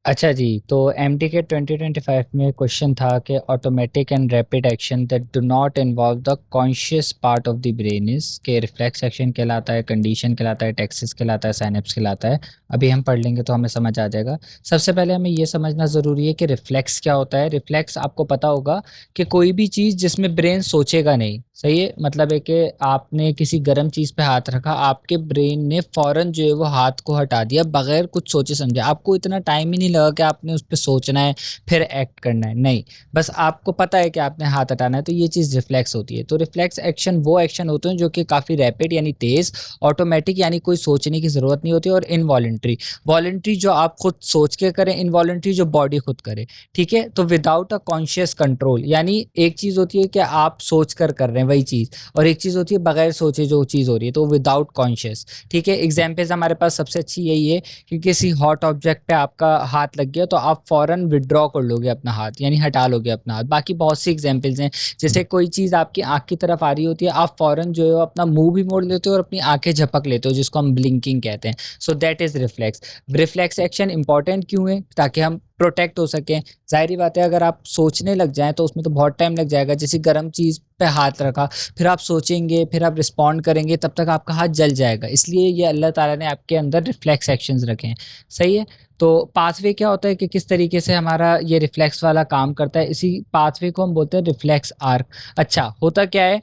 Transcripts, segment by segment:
अच्छा जी, तो एमटीके 2025 में क्वेश्चन था कि automatic and rapid action that do not involve the conscious part of the brain is के रिफ्लेक्स एक्शन कहलाता है, कंडीशन कहलाता है, टेक्सिस कहलाता है, साइनेप्स कहलाता है। अभी हम पढ़ लेंगे तो हमें समझ आ जाएगा। सबसे पहले हमें ये समझना ज़रूरी है कि रिफ्लेक्स क्या होता है। रिफ्लेक्स आपको पता होगा कि कोई भी चीज़ जिसमें ब्रेन सोचेगा नहीं, सही है, मतलब है कि आपने किसी गर्म चीज़ पे हाथ रखा, आपके ब्रेन ने फौरन जो है वो हाथ को हटा दिया बगैर कुछ सोचे समझे। आपको इतना टाइम ही नहीं लगा कि आपने उस पर सोचना है फिर एक्ट करना है, नहीं, बस आपको पता है कि आपने हाथ हटाना है, तो ये चीज़ रिफ्लेक्स होती है। तो रिफ्लेक्स एक्शन वो एक्शन होते हैं जो कि काफ़ी रैपिड यानी तेज़, ऑटोमेटिक यानी कोई सोचने की ज़रूरत नहीं होती, और इनवॉलेंट्री, वॉलेंट्री जो आप खुद सोच के करें, इनवॉलेंट्री जो बॉडी खुद करे। ठीक है, तो विदाउट अ कॉन्शियस कंट्रोल, यानी एक चीज़ होती है कि आप सोच कर रहे हैं वही चीज़, और एक चीज़ होती है बगैर सोचे जो चीज़ हो रही है, तो विदाउट कॉन्शियस। ठीक है, एग्जाम्पल्स हमारे पास सबसे अच्छी यही है कि किसी हॉट ऑब्जेक्ट पे आपका हाथ लग गया तो आप फौरन विड्रॉ कर लोगे अपना हाथ, यानी हटा लोगे अपना हाथ। बाकी बहुत सी एग्जाम्पल्स हैं, जैसे कोई चीज़ आपकी आंख की तरफ आ रही होती है, आप फौरन जो है अपना मुंह भी मोड़ लेते हो और अपनी आंखें झपक लेते हो, जिसको हम ब्लिंकिंग कहते हैं। So that is reflex. Reflex action important क्यों है? ताकि हम प्रोटेक्ट हो सकें। जाहिर बात है, अगर आप सोचने लग जाएं तो उसमें तो बहुत टाइम लग जाएगा। जैसे गर्म चीज़ पे हाथ रखा, फिर आप सोचेंगे, फिर आप रिस्पॉन्ड करेंगे, तब तक आपका हाथ जल जाएगा। इसलिए ये अल्लाह ताला ने आपके अंदर रिफ्लेक्स एक्शंस रखे हैं। सही है। तो पाथवे क्या होता है कि किस तरीके से हमारा ये रिफ्लेक्स वाला काम करता है, इसी पाथवे को हम बोलते हैं रिफ्लेक्स आर्क। अच्छा, होता क्या है,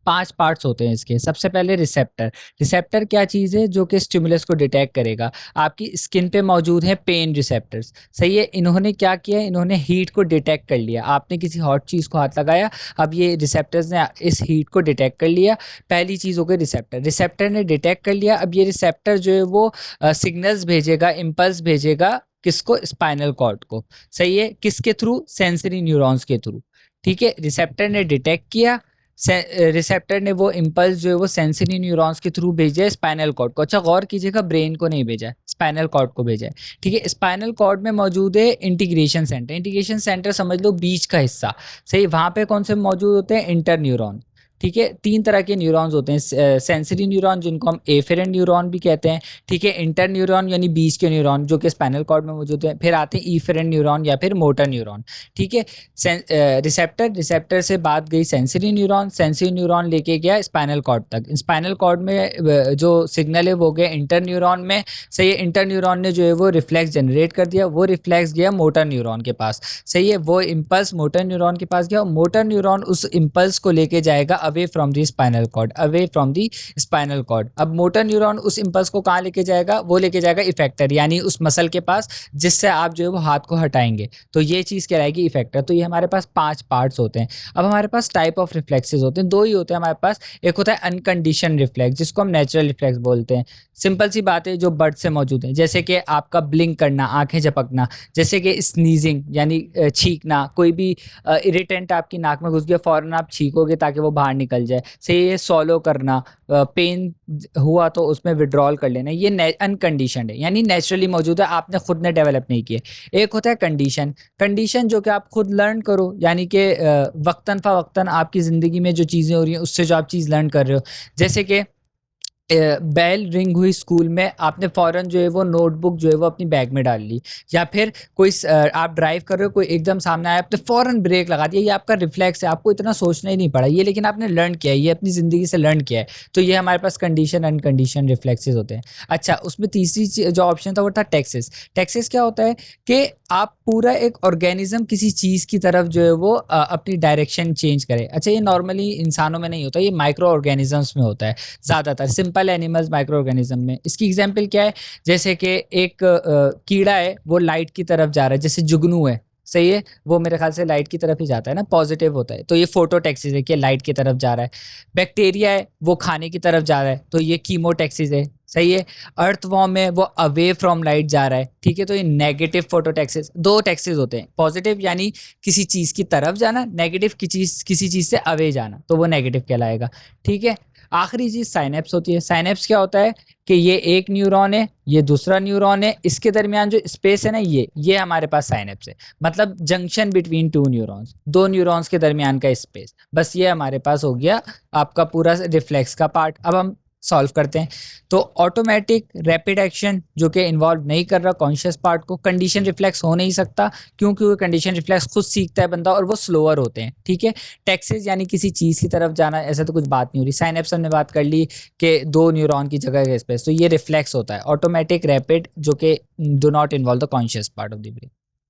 5 पार्ट्स होते हैं इसके। सबसे पहले रिसेप्टर। रिसेप्टर क्या चीज़ है? जो कि स्टिमुलस को डिटेक्ट करेगा। आपकी स्किन पे मौजूद है पेन रिसेप्टर्स। सही है, इन्होंने क्या किया, इन्होंने हीट को डिटेक्ट कर लिया। आपने किसी हॉट चीज़ को हाथ लगाया, अब ये रिसेप्टर्स ने इस हीट को डिटेक्ट कर लिया। पहली चीज़ हो गई रिसेप्टर। रिसेप्टर ने डिटेक्ट कर लिया, अब ये रिसेप्टर जो है वो सिग्नल्स भेजेगा, इम्पल्स भेजेगा, किसको? स्पाइनल कॉर्ड को। सही है, किसके थ्रू? सेंसरी न्यूरॉन्स के थ्रू। ठीक है, रिसेप्टर ने डिटेक्ट किया, रिसेप्टर ने वो इम्पल्स जो है वो सेंसरी न्यूरॉन्स के थ्रू भेजा है स्पाइनल कॉर्ड को। अच्छा, गौर कीजिएगा, ब्रेन को नहीं भेजा है, स्पाइनल कॉर्ड को भेजा है। ठीक है, स्पाइनल कॉर्ड में मौजूद है इंटीग्रेशन सेंटर। इंटीग्रेशन सेंटर समझ लो बीच का हिस्सा। सही, वहां पे कौन से मौजूद होते हैं? Inter neuron. ठीक है, 3 तरह के न्यूरॉन्स होते हैं। सेंसरी न्यूरॉन जिनको हम एफेरेंट न्यूरॉन भी कहते हैं। ठीक है, इंटर न्यूरॉन यानी बीच के न्यूरॉन जो कि स्पाइनल कॉर्ड में मौजूद है। फिर आते हैं ईफेरेंट न्यूरॉन या फिर मोटर न्यूरॉन। ठीक है, रिसेप्टर, रिसेप्टर से बात गई सेंसरी न्यूरॉन, सेंसरी न्यूरॉन लेके गया स्पाइनल कॉर्ड तक। स्पाइनल कॉर्ड में जो सिग्नल है वो गया इंटर न्यूरॉन में। सही है, इंटर न्यूरॉन ने जो है वो रिफ्लेक्स जनरेट कर दिया, वो रिफ्लेक्स गया मोटर न्यूरॉन के पास। सही है, वो इम्पल्स मोटर न्यूरॉन के पास गया, मोटर न्यूरॉन उस इम्पल्स को लेके जाएगा away from the spinal cord, away from the spinal cord. अब मोटर न्यूरॉन उस इम्पल्स को कहाँ लेके जाएगा? वो लेके जाएगा इफेक्टर, यानी उस मसल के पास जिससे आप जो है वो हाथ को हटाएंगे। तो ये चीज़ कहलाएगी इफेक्टर। तो ये हमारे पास 5 पार्ट्स होते हैं। अब हमारे पास टाइप ऑफ रिफ्लेक्सेस होते हैं, 2 ही होते हैं हमारे पास। एक होता है अनकंडीशन रिफ्लेक्स, जिसको हम नेचुरल रिफ्लेक्स बोलते हैं। सिंपल सी बात है, जो बर्ड से मौजूद है, जैसे कि आपका ब्लिंक करना, आंखें झपकना, जैसे कि स्नीजिंग यानी छींकना, कोई भी इरिटेंट आपकी नाक में घुस गया, फौरन आप छींकोगे ताकि वो बाहर निकल जाए। सही है, सॉलो करना, पेन हुआ तो उसमें विड्रॉल कर लेना, ये अनकंडीशनड है, यानी नेचुरली मौजूद है, आपने खुद ने डेवलप नहीं किया। एक होता है कंडीशन। कंडीशन जो कि आप खुद लर्न करो, यानी कि वक्तन फ़वक्तन आपकी ज़िंदगी में जो चीज़ें हो रही हैं उससे जो आप चीज़ लर्न कर रहे हो। जैसे कि बेल रिंग हुई स्कूल में, आपने फौरन जो है वो नोटबुक जो है वो अपनी बैग में डाल ली। या फिर कोई आप ड्राइव कर रहे हो, कोई एकदम सामने आया, आपने फौरन ब्रेक लगा दिया। ये आपका रिफ्लेक्स है, आपको इतना सोचना ही नहीं पड़ा ये, लेकिन आपने लर्न किया है, ये अपनी ज़िंदगी से लर्न किया है। तो ये हमारे पास कंडीशन अनकंडीशन रिफ्लेक्सेस होते हैं। अच्छा, उसमें तीसरी जो ऑप्शन था वो था टेक्सिस। टेक्सिस क्या होता है कि आप पूरा एक ऑर्गेनिज्म किसी चीज़ की तरफ जो है वो अपनी डायरेक्शन चेंज करे। अच्छा, ये नॉर्मली इंसानों में नहीं होता, ये माइक्रो ऑर्गेनिजम्स में होता है ज़्यादातर, सिंपल एनिमल्स माइक्रो ऑर्गेनिज्म में। इसकी एग्जांपल क्या है? जैसे कि एक कीड़ा है, वो लाइट की तरफ जा रहा है, जैसे जुगनू है। सही है, वो मेरे ख्याल से लाइट की तरफ ही जाता है ना, पॉजिटिव होता है, तो ये फोटोटैक्सिस है कि लाइट की तरफ जा रहा है। बैक्टीरिया है, वो खाने की तरफ जा रहा है, तो ये कीमोटैक्सिस है। सही है, अर्थ वॉर्म है, वो अवे फ्रॉम लाइट जा रहा है। ठीक है, तो ये नेगेटिव फोटोटैक्सिस। 2 टैक्सिस होते हैं, पॉजिटिव यानी किसी चीज की तरफ जाना, नेगेटिव की चीज किसी चीज से अवे जाना, तो वो नेगेटिव कहलाएगा। ठीक है, आखिरी चीज साइनेप्स होती है। साइनेप्स क्या होता है कि ये एक न्यूरॉन है, ये दूसरा न्यूरॉन है, इसके दरमियान जो स्पेस है ना, ये हमारे पास साइनेप्स है। मतलब जंक्शन बिटवीन 2 न्यूरॉन्स, 2 न्यूरॉन्स के दरमियान का स्पेस, बस ये हमारे पास हो गया आपका पूरा रिफ्लेक्स का पार्ट। अब हम सॉल्व करते हैं। तो ऑटोमेटिक रैपिड एक्शन जो कि इन्वॉल्व नहीं कर रहा कॉन्शियस पार्ट को, कंडीशन रिफ्लेक्स हो नहीं सकता क्योंकि वो कंडीशन रिफ्लेक्स खुद सीखता है बंदा और वो स्लोअर होते हैं। ठीक है, टेक्सेस यानी किसी चीज़ की तरफ जाना, ऐसा तो कुछ बात नहीं हो रही। साइनेप्स हमने बात कर ली कि दो न्यूरॉन की जगह के स्पेस, तो ये रिफ्लेक्स होता है ऑटोमेटिक रैपिड जो कि do not involve the conscious part of the brain.